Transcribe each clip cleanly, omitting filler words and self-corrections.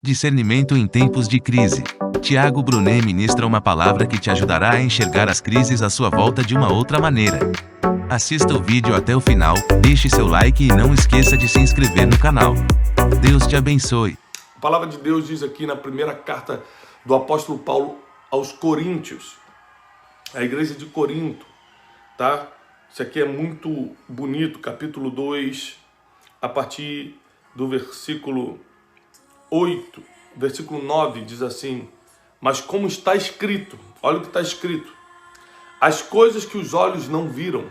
Discernimento em tempos de crise. Tiago Brunet ministra uma palavra que te ajudará a enxergar as crises à sua volta de uma outra maneira. Assista o vídeo até o final, deixe seu like e não esqueça de se inscrever no canal. Deus te abençoe. A palavra de Deus diz aqui na primeira carta do apóstolo Paulo aos Coríntios, a igreja de Corinto, tá? Isso aqui é muito bonito, capítulo 2, a partir do versículo 8, versículo 9, diz assim: mas como está escrito, olha o que está escrito: as coisas que os olhos não viram,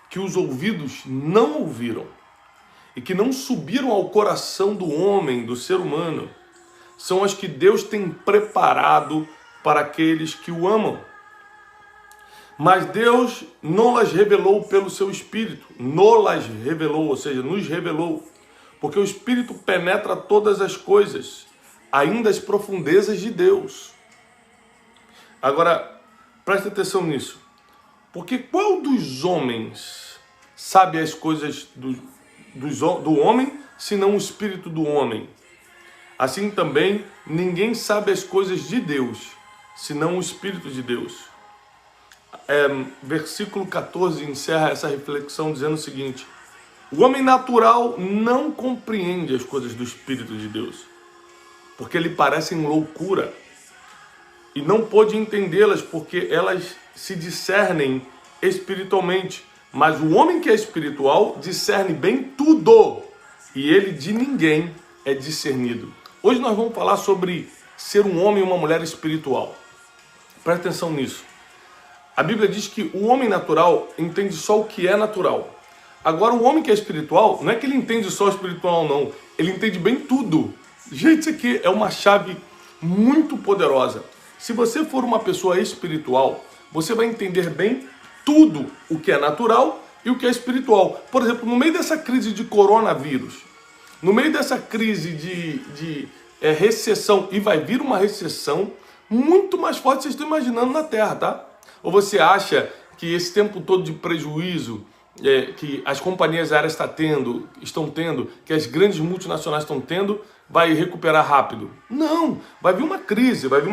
que os ouvidos não ouviram, e que não subiram ao coração do homem, do ser humano, são as que Deus tem preparado para aqueles que o amam. Mas Deus não las revelou pelo seu Espírito, nos revelou, ou seja, nos revelou, porque o Espírito penetra todas as coisas, ainda as profundezas de Deus. Agora, preste atenção nisso, porque qual dos homens sabe as coisas do homem, senão o Espírito do homem? Assim também, ninguém sabe as coisas de Deus, senão o Espírito de Deus. Versículo 14 encerra essa reflexão dizendo o seguinte: o homem natural não compreende as coisas do Espírito de Deus, porque lhe parecem loucura, e não pôde entendê-las, porque elas se discernem espiritualmente. Mas o homem que é espiritual discerne bem tudo, e ele de ninguém é discernido. Hoje nós vamos falar sobre ser um homem e uma mulher espiritual. Presta atenção nisso. A Bíblia diz que o homem natural entende só o que é natural. Agora, o homem que é espiritual, não é que ele entende só o espiritual, não. Ele entende bem tudo. Gente, isso aqui é uma chave muito poderosa. Se você for uma pessoa espiritual, você vai entender bem tudo o que é natural e o que é espiritual. Por exemplo, no meio dessa crise de coronavírus, no meio dessa crise de recessão, e vai vir uma recessão muito mais forte que vocês estão imaginando na Terra, tá? Ou você acha que esse tempo todo de prejuízo que as companhias aéreas estão tendo, que as grandes multinacionais estão tendo, vai recuperar rápido? Não, vai vir uma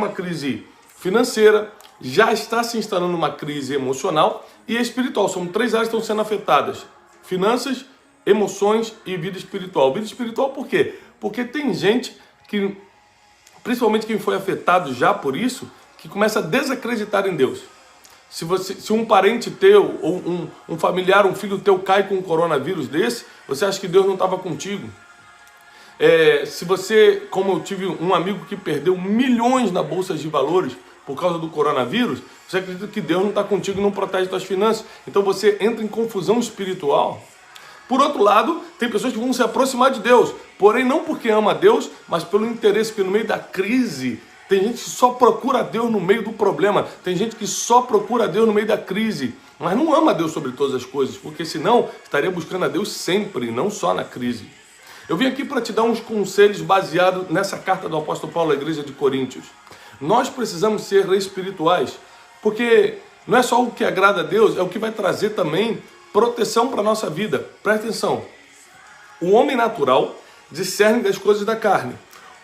crise financeira, já está se instalando uma crise emocional e espiritual. São três áreas que estão sendo afetadas: finanças, emoções e vida espiritual. Vida espiritual por quê? Porque tem gente que, principalmente quem foi afetado já por isso, que começa a desacreditar em Deus. Se um parente teu, ou um familiar, um filho teu cai com um coronavírus desse, você acha que Deus não estava contigo. Se você, como eu tive um amigo que perdeu milhões na bolsa de valores por causa do coronavírus, você acredita que Deus não está contigo e não protege suas finanças. Então você entra em confusão espiritual. Por outro lado, tem pessoas que vão se aproximar de Deus, porém não porque ama a Deus, mas pelo interesse, porque no meio da crise tem gente que só procura Deus no meio do problema. Tem gente que só procura Deus no meio da crise, mas não ama Deus sobre todas as coisas, porque senão estaria buscando a Deus sempre, não só na crise. Eu vim aqui para te dar uns conselhos baseados nessa carta do apóstolo Paulo à igreja de Coríntios. Nós precisamos ser espirituais, porque não é só o que agrada a Deus, é o que vai trazer também proteção para a nossa vida. Presta atenção. O homem natural discerne das coisas da carne.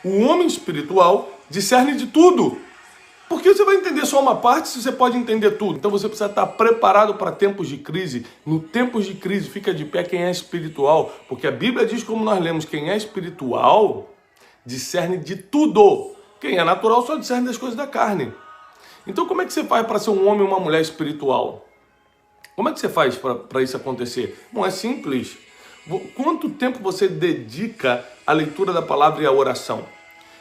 O homem espiritual discerne de tudo. Por que você vai entender só uma parte se você pode entender tudo? Então você precisa estar preparado para tempos de crise. No tempos de crise, fica de pé quem é espiritual, porque a Bíblia diz, como nós lemos, quem é espiritual discerne de tudo. Quem é natural só discerne das coisas da carne. Então como é que você faz para ser um homem ou uma mulher espiritual? Como é que você faz para isso acontecer? Bom, é simples. Quanto tempo você dedica à leitura da palavra e à oração?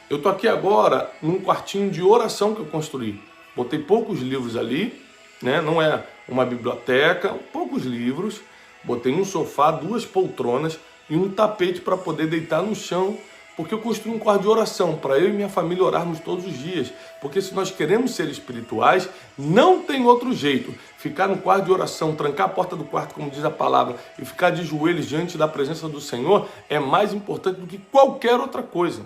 Eu estou aqui agora num quartinho de oração que eu construí. Botei poucos livros ali, né? Não é uma biblioteca, poucos livros. Botei um sofá, 2 poltronas e um tapete para poder deitar no chão, porque eu construí um quarto de oração para eu e minha família orarmos todos os dias. Porque se nós queremos ser espirituais, não tem outro jeito. Ficar no quarto de oração, trancar a porta do quarto, como diz a palavra, e ficar de joelhos diante da presença do Senhor é mais importante do que qualquer outra coisa.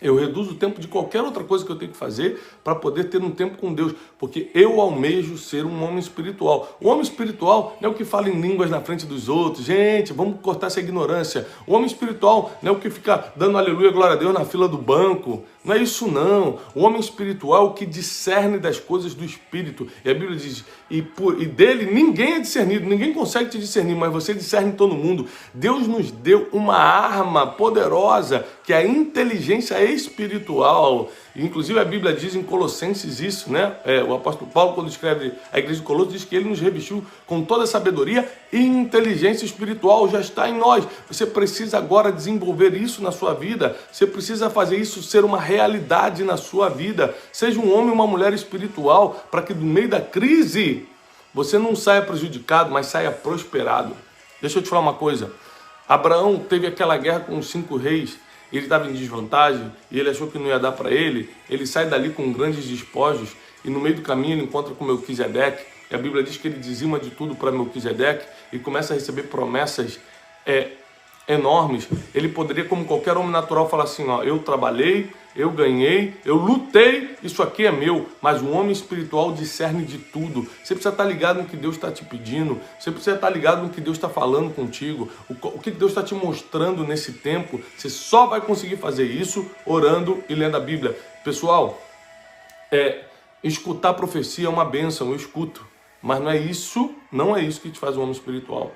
Eu reduzo o tempo de qualquer outra coisa que eu tenho que fazer para poder ter um tempo com Deus, porque eu almejo ser um homem espiritual. O homem espiritual não é o que fala em línguas na frente dos outros. Gente, vamos cortar essa ignorância. O homem espiritual não é o que fica dando aleluia, glória a Deus na fila do banco. Não é isso não. O homem espiritual é o que discerne das coisas do Espírito. E a Bíblia diz, e dele ninguém é discernido, ninguém consegue te discernir, mas você discerne todo mundo. Deus nos deu uma arma poderosa, que é a inteligência espiritual. Inclusive a Bíblia diz em Colossenses isso, né? O apóstolo Paulo, quando escreve a igreja de Colossos, diz que ele nos revestiu com toda a sabedoria e inteligência espiritual, já está em nós. Você precisa agora desenvolver isso na sua vida, você precisa fazer isso ser uma realidade na sua vida. Seja um homem ou uma mulher espiritual, para que no meio da crise você não saia prejudicado, mas saia prosperado. Deixa eu te falar uma coisa. Abraão teve aquela guerra com os 5 reis, ele estava em desvantagem e ele achou que não ia dar para ele. Ele sai dali com grandes despojos e no meio do caminho ele encontra com Melquisedeque. E a Bíblia diz que ele dizima de tudo para Melquisedeque e começa a receber promessas enormes. Ele poderia, como qualquer homem natural, falar assim, ó, eu trabalhei, eu ganhei, eu lutei, isso aqui é meu. Mas um homem espiritual discerne de tudo. Você precisa estar ligado no que Deus está te pedindo, você precisa estar ligado no que Deus está falando contigo, o que Deus está te mostrando nesse tempo. Você só vai conseguir fazer isso orando e lendo a Bíblia. Pessoal, escutar profecia é uma bênção, eu escuto, mas não é isso que te faz um homem espiritual.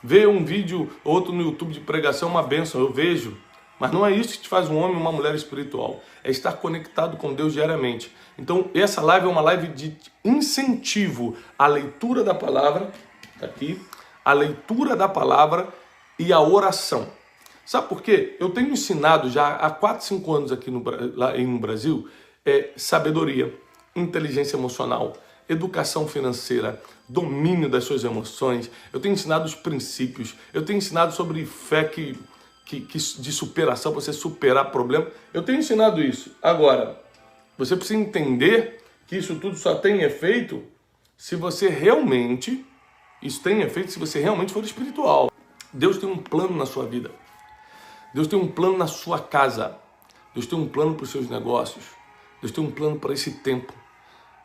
Ver um vídeo, outro no YouTube de pregação é uma bênção, eu vejo. Mas não é isso que te faz um homem ou uma mulher espiritual. É estar conectado com Deus diariamente. Então, essa live é uma live de incentivo à leitura da palavra, tá aqui, a leitura da palavra e a oração. Sabe por quê? Eu tenho ensinado já há 4, 5 anos aqui lá no Brasil, sabedoria, inteligência emocional, educação financeira, domínio das suas emoções. Eu tenho ensinado os princípios, eu tenho ensinado sobre fé de superação, você superar problema. Eu tenho ensinado isso. Agora, você precisa entender que isso tudo só tem efeito se você realmente, se você realmente for espiritual. Deus tem um plano na sua vida. Deus tem um plano na sua casa. Deus tem um plano para os seus negócios. Deus tem um plano para esse tempo.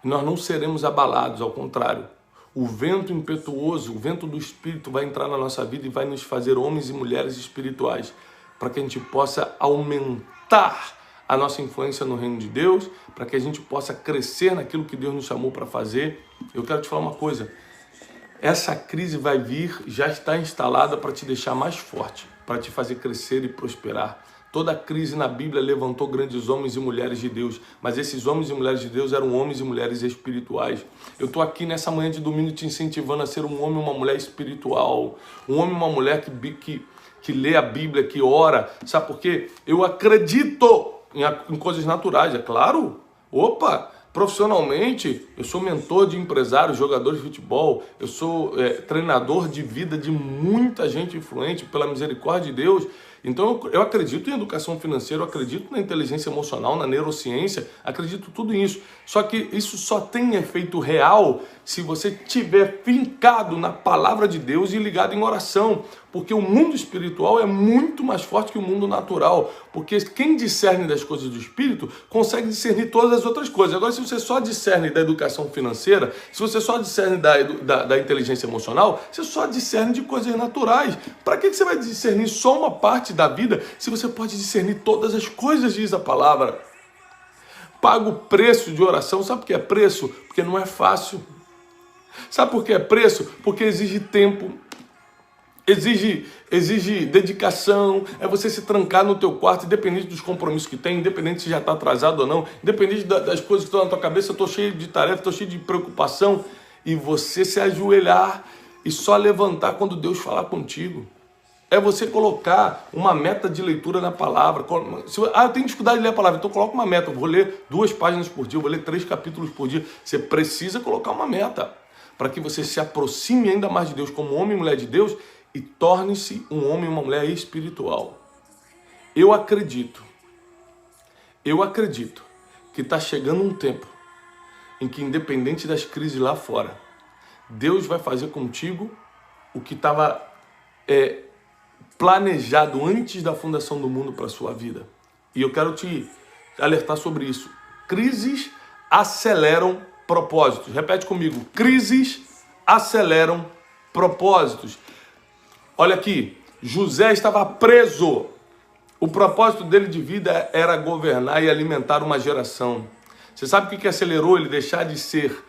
E nós não seremos abalados, ao contrário. O vento impetuoso, o vento do Espírito vai entrar na nossa vida e vai nos fazer homens e mulheres espirituais, para que a gente possa aumentar a nossa influência no reino de Deus, para que a gente possa crescer naquilo que Deus nos chamou para fazer. Eu quero te falar uma coisa, essa crise vai vir, já está instalada para te deixar mais forte, para te fazer crescer e prosperar. Toda crise na Bíblia levantou grandes homens e mulheres de Deus, mas esses homens e mulheres de Deus eram homens e mulheres espirituais. Eu estou aqui nessa manhã de domingo te incentivando a ser um homem e uma mulher espiritual, um homem e uma mulher que lê a Bíblia, que ora. Sabe por quê? Eu acredito em coisas naturais, é claro. Profissionalmente, eu sou mentor de empresários, jogadores de futebol, eu sou treinador de vida de muita gente influente pela misericórdia de Deus. Então eu acredito em educação financeira, eu acredito na inteligência emocional, na neurociência, acredito tudo nisso. Só que isso só tem efeito real se você estiver fincado na palavra de Deus e ligado em oração. Porque o mundo espiritual é muito mais forte que o mundo natural. Porque quem discerne das coisas do Espírito consegue discernir todas as outras coisas. Agora, se você só discerne da educação financeira, se você só discerne da inteligência emocional, você só discerne de coisas naturais. Para que você vai discernir só uma parte da vida se você pode discernir todas as coisas, diz a palavra? Paga o preço de oração. Sabe por que é preço? Porque não é fácil. Sabe por que é preço? Porque exige tempo. Exige dedicação, é você se trancar no teu quarto, independente dos compromissos que tem, independente se já está atrasado ou não, independente das coisas que estão na tua cabeça, eu estou cheio de tarefa, estou cheio de preocupação, e você se ajoelhar e só levantar quando Deus falar contigo. É você colocar uma meta de leitura na palavra. Eu tenho dificuldade de ler a palavra, então coloca uma meta, eu vou ler 2 páginas por dia, eu vou ler 3 capítulos por dia. Você precisa colocar uma meta, para que você se aproxime ainda mais de Deus como homem e mulher de Deus, e torne-se um homem e uma mulher espiritual. Eu acredito que está chegando um tempo em que, independente das crises lá fora, Deus vai fazer contigo o que estava planejado antes da fundação do mundo para a sua vida. E eu quero te alertar sobre isso. Crises aceleram propósitos. Repete comigo. Crises aceleram propósitos. Olha aqui. José estava preso. O propósito dele de vida era governar e alimentar uma geração. Você sabe o que acelerou ele deixar de ser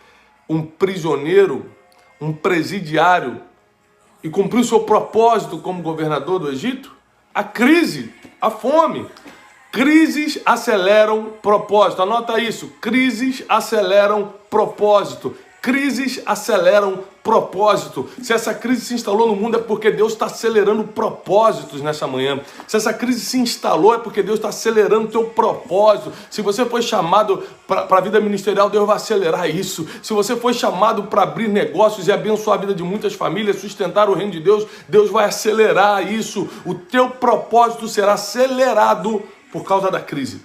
um prisioneiro, um presidiário e cumprir o seu propósito como governador do Egito? A crise, a fome. Crises aceleram propósito. Anota isso. Crises aceleram propósito. Crises aceleram propósito. Se essa crise se instalou no mundo é porque Deus está acelerando propósitos nessa manhã. Se essa crise se instalou é porque Deus está acelerando o teu propósito. Se você foi chamado para a vida ministerial, Deus vai acelerar isso. Se você foi chamado para abrir negócios e abençoar a vida de muitas famílias, sustentar o reino de Deus, Deus vai acelerar isso. O teu propósito será acelerado por causa da crise.